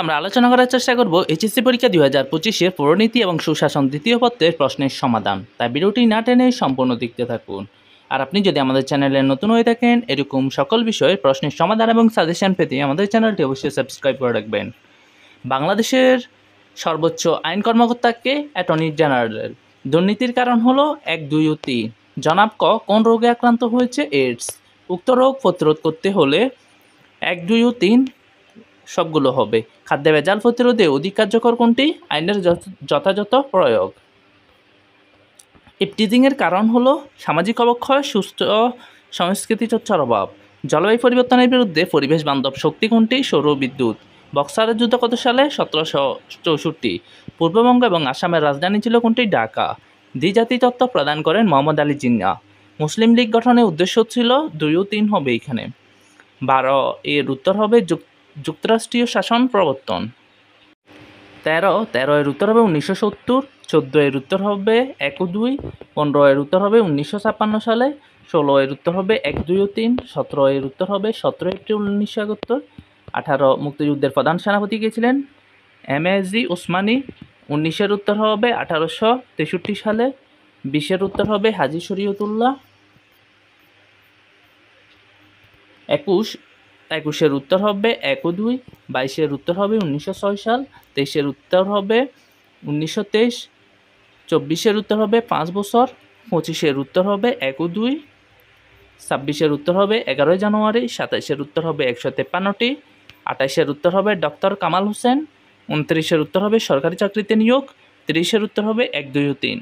আমরা আলোচনা করার চেষ্টা করব এইচএসসি পরীক্ষা 2025-এর পৌরনীতি এবং সুশাসন দ্বিতীয় পত্রের প্রশ্নের সমাধান। তাই ভিডিওটি না টেনে সম্পূর্ণ দেখতে থাকুন। আর আপনি যদি আমাদের চ্যানেলে নতুন হয়ে থাকেন এরকম সকল বিষয়ের প্রশ্নের সমাধান এবং সাজেশন পেতে আমাদের চ্যানেলটি অবশ্যই সাবস্ক্রাইব করে রাখবেন। বাংলাদেশের সর্বোচ্চ আইন কর্মকর্তাকে অ্যাটর্নি জেনারেল। দুর্নীতির কারণ হলো 1, 2 ও 3। জনাব ক কোন রোগে আক্রান্ত হয়েছে? এইডস। উক্ত রোগ প্রতিরোধ করতে হলে 1, 2 ও 3 সবগুলো হবে। খাদ্যে ভেজাল প্রতিরোধে অধিক কার্যকর কোনটি? আইনের যথাযথ প্রয়োগ। ইপটিজিংয়ের কারণ হলো সামাজিক অবক্ষয়, সুস্থ সংস্কৃতি চর্চার অভাব। জলবায়ু পরিবর্তনের বিরুদ্ধে পরিবেশ বান্ধব শক্তি কোনটি? সৌর বিদ্যুৎ। বক্সারের যুদ্ধ কত সালে? 1764। পূর্ববঙ্গ এবং আসামের রাজধানী ছিল কোনটি? ঢাকা। দ্বিজাতি তত্ত্ব প্রদান করেন মোহাম্মদ আলী জিন্নাহ। মুসলিম লীগ গঠনের উদ্দেশ্য ছিল 2 ও 3 হবে এখানে। 12 এর উত্তর হবে যুক্তরাষ্ট্রীয় শাসন প্রবর্তন। 13 এর উত্তর হবে 1970। 14 এর উত্তর হবে 1 ও 2। 15 এর উত্তর হবে 1956 সালে। 16 এর উত্তর হবে 1, 2 ও 3। 17 এর উত্তর হবে 17 এপ্রিল 1971। 18 মুক্তিযুদ্ধের প্রধান সেনাপতি কে ছিলেন? এমএজি ওসমানী। 19 এর উত্তর হবে 1863 সালে। 20 এর উত্তর হবে হাজী শরীয়তুল্লাহ। 21 এর উত্তর হবে 1 ও 2। 22 এর উত্তর হবে 1906 সাল। 23 এর উত্তর হবে 1923। 24 এর উত্তর হবে 5 বছর। 25 এর উত্তর হবে 1 ও 2। 26 এর উত্তর হবে 11 জানুয়ারি। 27 এর উত্তর হবে 153টি। 28 এর উত্তর হবে ডক্টর কামাল হোসেন। 29 এর উত্তর হবে সরকারি চাকরিতে নিয়োগ। 30 এর উত্তর হবে 1, 2 ও 3।